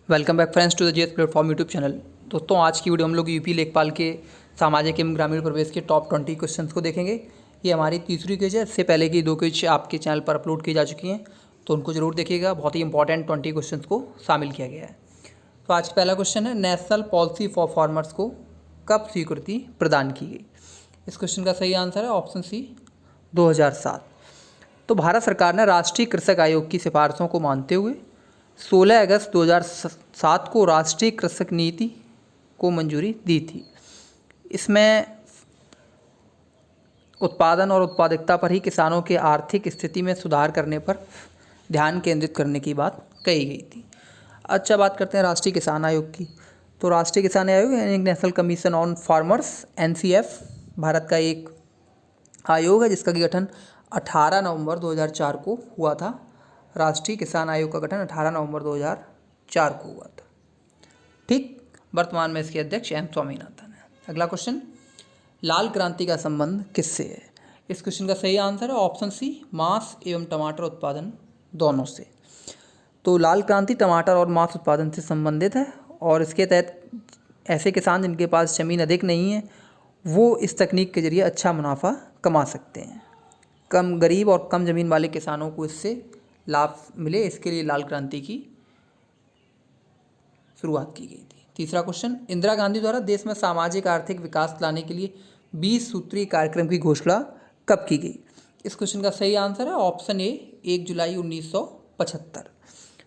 Welcome back friends to the GS platform YouTube channel. दोस्तों, आज की वीडियो हम लोग यूपी लेखपाल के सामाजिक एवं ग्रामीण प्रवेश के टॉप 20 क्वेश्चंस को देखेंगे। ये हमारी तीसरी क्विज है। इससे पहले की 2 क्विज आपके चैनल पर अपलोड की जा चुकी हैं, तो उनको जरूर देखिएगा। बहुत ही इंपॉर्टेंट 20 क्वेश्चन को शामिल किया गया है। तो आज पहला क्वेश्चन है, नेशनल पॉलिसी फॉर फार्मर्स को कब स्वीकृति प्रदान की गई। इस क्वेश्चन का सही आंसर है ऑप्शन सी, 2007। तो भारत सरकार ने राष्ट्रीय कृषक आयोग की सिफारिशों को मानते हुए 16 अगस्त 2007 को राष्ट्रीय कृषक नीति को मंजूरी दी थी। इसमें उत्पादन और उत्पादकता पर ही किसानों के आर्थिक स्थिति में सुधार करने पर ध्यान केंद्रित करने की बात कही गई थी। अच्छा, बात करते हैं राष्ट्रीय किसान आयोग की। तो राष्ट्रीय किसान आयोग यानी national commission on farmers (NCF) Bharat का एक आयोग है जिसका गठन 18 नवंबर 2004 को हुआ था। राष्ट्रीय किसान आयोग का गठन 18 नवंबर 2004 को हुआ था। ठीक, वर्तमान में इसके अध्यक्ष एम स्वामीनाथन है। अगला क्वेश्चन, लाल क्रांति का संबंध किससे है। इस क्वेश्चन का सही आंसर है ऑप्शन सी, मांस एवं टमाटर उत्पादन दोनों से। तो लाल क्रांति टमाटर और मांस उत्पादन से संबंधित है और इसके तहत ऐसे किसान जिनके पास ज़मीन अधिक नहीं है वो इस तकनीक के जरिए अच्छा मुनाफा कमा सकते हैं। कम गरीब और कम ज़मीन वाले किसानों को इससे लाभ मिले, इसके लिए लाल क्रांति की शुरुआत की गई थी। तीसरा क्वेश्चन, इंदिरा गांधी द्वारा देश में सामाजिक आर्थिक विकास लाने के लिए 20 सूत्रीय कार्यक्रम की घोषणा कब की गई। इस क्वेश्चन का सही आंसर है ऑप्शन ए, 1 जुलाई 1975।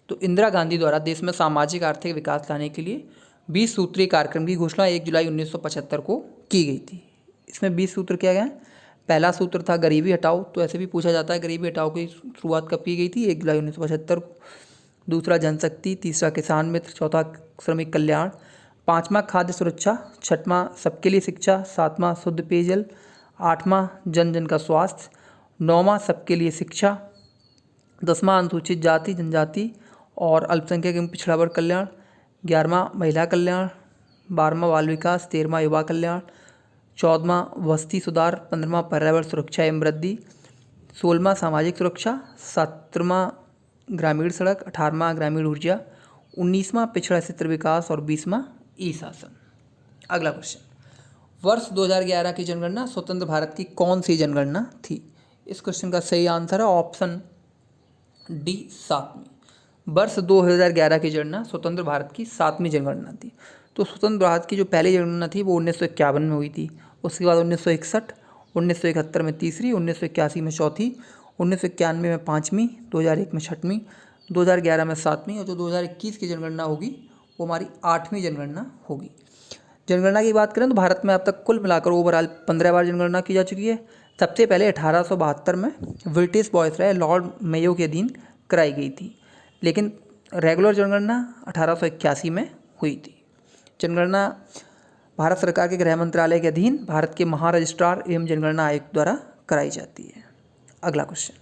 तो इंदिरा गांधी द्वारा देश में सामाजिक आर्थिक विकास लाने के लिए 20 सूत्रीय कार्यक्रम की घोषणा 1 जुलाई 1975 को की गई थी। इसमें 20 सूत्र क्या गए हैं। पहला सूत्र था गरीबी हटाओ, तो ऐसे भी पूछा जाता है गरीबी हटाओ की शुरुआत कब की गई थी, 1 जुलाई 1975 को। दूसरा जनशक्ति, तीसरा किसान मित्र, चौथा श्रमिक कल्याण, पाँचवा खाद्य सुरक्षा, छठवां सबके लिए शिक्षा, सातवां शुद्ध पेयजल, आठवां जन जन का स्वास्थ्य, नौवां सबके लिए शिक्षा, 10वां अनुसूचित जाति जनजाति और अल्पसंख्यक एवं पिछड़ा वर्ग कल्याण, 11वां महिला कल्याण, 12वां बाल विकास, 13वां युवा कल्याण, 14वां वस्ती सुधार, 15वां पर्यावरण सुरक्षा एवं वृद्धि, 16वां सामाजिक सुरक्षा, 17वां ग्रामीण सड़क, 18वां ग्रामीण ऊर्जा, 19वां पिछड़ा क्षेत्र विकास और 20वां ई शासन। अगला क्वेश्चन, वर्ष 2011 की जनगणना स्वतंत्र भारत की कौन सी जनगणना थी। इस क्वेश्चन का सही आंसर है ऑप्शन डी, 7वीं। वर्ष 2011 की जनगणना स्वतंत्र भारत की 7वीं जनगणना थी। तो स्वतंत्र भारत की जो पहली जनगणना थी वो 1951 में हुई थी। उसके बाद 1961, 1971 में तीसरी, 1981 में चौथी, 1991 में पाँचवीं, 2001 में छठवीं, 2011 में 7वीं और जो 2021 की जनगणना होगी वो हमारी 8वीं जनगणना होगी। जनगणना की बात करें तो भारत में अब तक कुल मिलाकर ओवरऑल 15 बार जनगणना की जा चुकी है। सबसे पहले 1872 में ब्रिटिश वायसराय लॉर्ड मेयो के अधीन कराई गई थी, लेकिन रेगुलर जनगणना 1881 में हुई थी। जनगणना भारत सरकार के गृह मंत्रालय के अधीन भारत के महारजिस्ट्रार एवं जनगणना आयुक्त द्वारा कराई जाती है। अगला क्वेश्चन,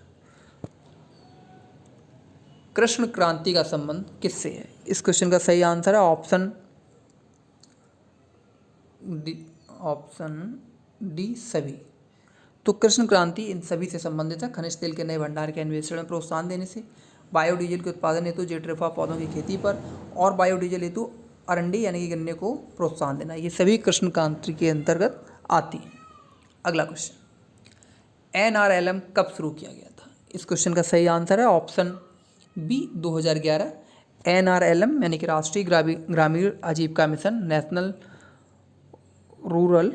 कृष्ण क्रांति का संबंध किससे है। इस क्वेश्चन का सही आंसर है ऑप्शन डी, सभी। तो कृष्ण क्रांति इन सभी से संबंधित है। खनिज तेल के नए भंडार के अन्वेषण में प्रोत्साहन देने से, बायोडीजल के उत्पादन हेतु जेट्रोफा पौधों की खेती पर और बायोडीजल हेतु अरंडी यानी कि गन्ने को प्रोत्साहन देना, ये सभी कृष्ण क्रांति के अंतर्गत आती हैं। अगला क्वेश्चन, NRLM कब शुरू किया गया था। इस क्वेश्चन का सही आंसर है ऑप्शन बी, 2011। NRLM यानी कि राष्ट्रीय ग्रामीण आजीविका mission, national rural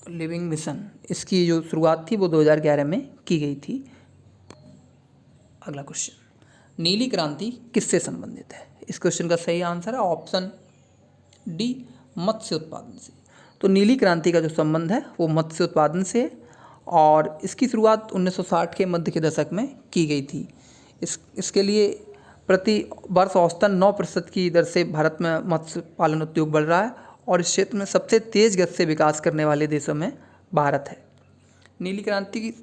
living mission, इसकी जो शुरुआत थी वो 2011 में की गई थी। अगला क्वेश्चन, नीली क्रांति किससे संबंधित है। इस क्वेश्चन का सही आंसर है ऑप्शन डी, मत्स्य उत्पादन से। तो नीली क्रांति का जो संबंध है वो मत्स्य उत्पादन से और इसकी शुरुआत 1960 के मध्य के दशक में की गई थी। इसके लिए प्रति वर्ष औसतन 9% की दर से भारत में मत्स्य पालन उद्योग बढ़ रहा है और इस क्षेत्र में सबसे तेज गति से विकास करने वाले देशों में भारत है। नीली क्रांति की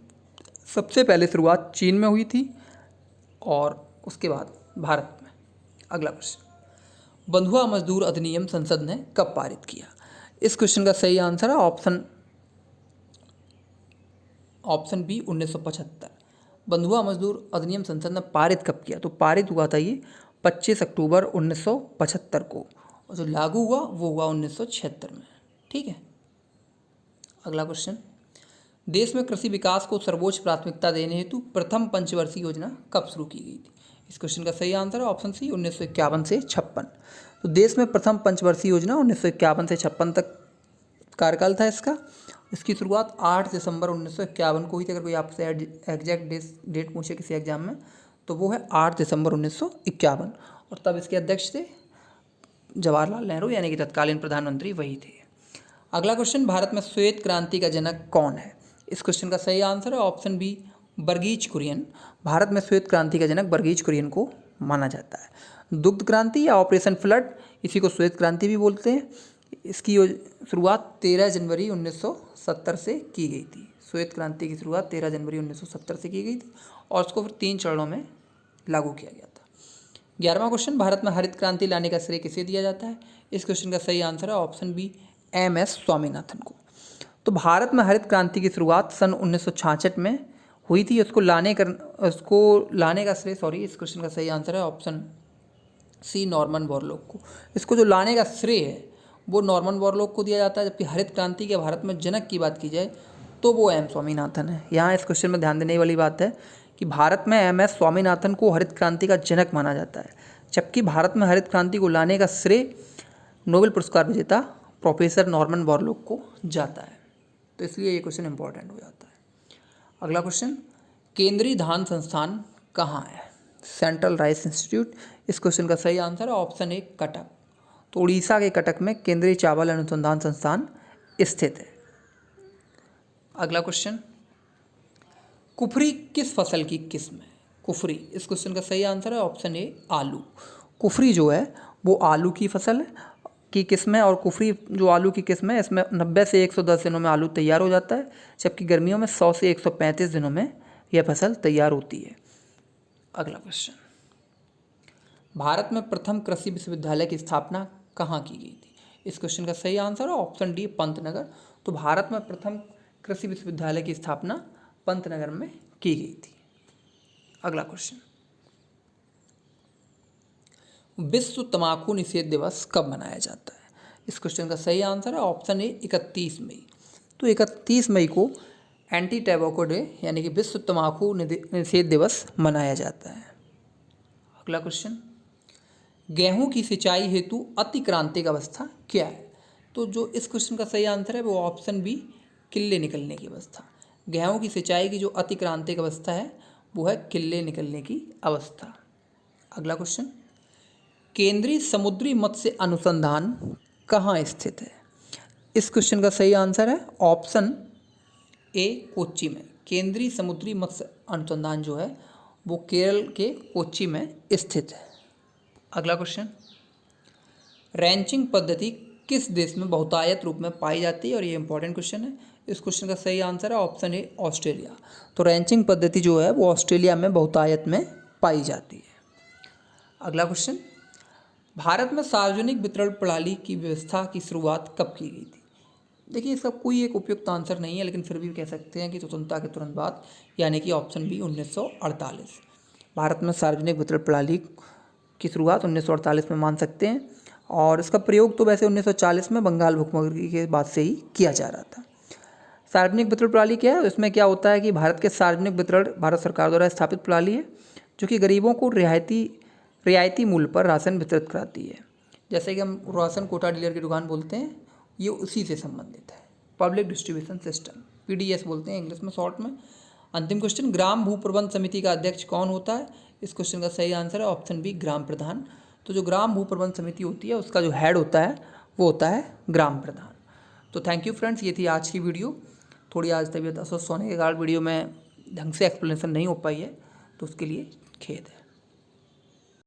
सबसे पहले शुरुआत चीन में हुई थी और उसके बाद भारत में। अगला क्वेश्चन, बंधुआ मजदूर अधिनियम संसद ने कब पारित किया। इस क्वेश्चन का सही आंसर है ऑप्शन बी, 1975। बंधुआ मजदूर अधिनियम संसद ने पारित कब किया? तो पारित हुआ था ये 25 अक्टूबर 1975 को, और जो लागू हुआ वो हुआ 1976 में। ठीक है। अगला क्वेश्चन, देश में कृषि विकास को सर्वोच्च प्राथमिकता देने हेतु प्रथम पंचवर्षीय योजना कब शुरू की गई थी? इस क्वेश्चन का सही आंसर है ऑप्शन सी 1951 से 56। तो देश में प्रथम पंचवर्षीय योजना 1951 से 56 तक कार्यकाल था इसका। इसकी शुरुआत 8 दिसंबर 1951 को हुई थी। अगर कोई आपसे एग्जैक्ट डेट पूछे किसी एग्जाम में तो वो है 8 दिसंबर 1951, और तब इसके अध्यक्ष थे जवाहरलाल नेहरू, यानी कि तत्कालीन प्रधानमंत्री वही थे। अगला क्वेश्चन, भारत में श्वेत क्रांति का जनक कौन है? इस क्वेश्चन का सही आंसर है ऑप्शन बी वर्गीज कुरियन। भारत में श्वेत क्रांति का जनक वर्गीज कुरियन को माना जाता है। दुग्ध क्रांति या ऑपरेशन फ्लड, इसी को श्वेत क्रांति भी बोलते हैं। इसकी शुरुआत 13 जनवरी 1970 से की गई थी। श्वेत क्रांति की शुरुआत 13 जनवरी 1970 से की गई थी, और उसको फिर 3 चरणों में लागू किया गया था। 11वां क्वेश्चन, भारत में हरित क्रांति लाने का श्रेय किसे दिया जाता है? इस क्वेश्चन का सही आंसर है ऑप्शन बी MS स्वामीनाथन को। तो भारत में हरित क्रांति की शुरुआत सन 1966 में हुई थी। इसको लाने का श्रेय इस क्वेश्चन का सही आंसर है ऑप्शन सी नॉर्मन बोरलॉग को। इसको जो लाने का श्रेय है वो नॉर्मन बोरलॉग को दिया जाता है, जबकि हरित क्रांति के भारत में जनक की बात की जाए तो वो M स्वामीनाथन है। यहाँ इस क्वेश्चन में ध्यान देने वाली बात है कि भारत में MS स्वामीनाथन को हरित क्रांति का जनक माना जाता है, जबकि भारत में हरित क्रांति को लाने का श्रेय नोबेल पुरस्कार विजेता प्रोफेसर नॉर्मन बोरलॉग को जाता है। तो इसलिए ये क्वेश्चन इंपॉर्टेंट हो जाता है। अगला क्वेश्चन, केंद्रीय धान संस्थान कहाँ है? Central rice institute. इस क्वेश्चन का सही आंसर है ऑप्शन ए कटक। तो उड़ीसा के कटक में केंद्रीय चावल अनुसंधान संस्थान स्थित है। अगला क्वेश्चन, कुफरी किस फसल की किस्म है? कुफरी, इस क्वेश्चन का सही आंसर है ऑप्शन ए आलू। कुफरी जो है वो आलू की फसल की किस्म है, और कुफरी जो आलू की किस्म है इसमें 90 से 110 दिनों में आलू तैयार हो जाता है, जबकि गर्मियों में 100 से 135 दिनों में यह फसल तैयार होती है। अगला क्वेश्चन, भारत में प्रथम कृषि विश्वविद्यालय की स्थापना कहाँ की गई थी? इस क्वेश्चन का सही आंसर है ऑप्शन डी पंतनगर। तो भारत में प्रथम कृषि विश्वविद्यालय की स्थापना पंतनगर में की गई थी। अगला क्वेश्चन, विश्व तंबाकू निषेध दिवस कब मनाया जाता है? इस क्वेश्चन का सही आंसर है ऑप्शन ए 31 मई। तो 31 मई को एंटी टैबाको डे यानी कि विश्व तंबाकू निषेध दिवस मनाया जाता है। अगला क्वेश्चन, गेहूं की सिंचाई हेतु अतिक्रांतिक अवस्था क्या है? तो जो इस क्वेश्चन का सही आंसर है वो ऑप्शन बी किल्ले निकलने की अवस्था। गेहूं की सिंचाई की जो अतिक्रांतिक अवस्था है वो है किल्ले निकलने की अवस्था। अगला क्वेश्चन, केंद्रीय समुद्री मत्स्य अनुसंधान कहाँ स्थित है? इस क्वेश्चन का सही आंसर है ऑप्शन ए कोच्चि में। केंद्रीय समुद्री मत्स्य अनुसंधान जो है वो केरल के कोच्चि में स्थित है। अगला क्वेश्चन, रैंचिंग पद्धति किस देश में बहुतायत रूप में पाई जाती है? और ये इंपॉर्टेंट क्वेश्चन है। इस क्वेश्चन का सही आंसर है ऑप्शन ए ऑस्ट्रेलिया। तो रैंचिंग पद्धति जो है वो ऑस्ट्रेलिया में बहुतायत में पाई जाती है। अगला क्वेश्चन, भारत में सार्वजनिक वितरण प्रणाली की व्यवस्था की शुरुआत कब की गई थी? देखिए इसका कोई एक उपयुक्त आंसर नहीं है, लेकिन फिर भी कह सकते हैं कि स्वतंत्रता के तुरंत बाद, यानी कि ऑप्शन बी 1948। भारत में सार्वजनिक वितरण प्रणाली की शुरुआत 1948 में मान सकते हैं, और इसका प्रयोग तो वैसे 1940 में बंगाल भूकंप के बाद से ही किया जा रहा था। सार्वजनिक वितरण प्रणाली क्या है? इसमें क्या होता है कि भारत के सार्वजनिक वितरण भारत सरकार द्वारा स्थापित प्रणाली है जो कि गरीबों को रियायती मूल्य पर राशन वितरित कराती है। जैसे कि हम राशन कोटा डीलर की दुकान बोलते हैं, ये उसी से संबंधित है। पब्लिक डिस्ट्रीब्यूशन सिस्टम, PDS बोलते हैं इंग्लिश में शॉर्ट में। अंतिम क्वेश्चन, ग्राम भू प्रबंध समिति का अध्यक्ष कौन होता है? इस क्वेश्चन का सही आंसर है ऑप्शन बी ग्राम प्रधान। तो जो ग्राम भू प्रबंध समिति होती है उसका जो हेड होता है वो होता है ग्राम प्रधान। तो थैंक यू फ्रेंड्स, ये थी आज की वीडियो। थोड़ी आज तबीयत अस्वस्थ होने के कारण वीडियो में ढंग से एक्सप्लेनेशन नहीं हो पाई है, तो उसके लिए खेद है।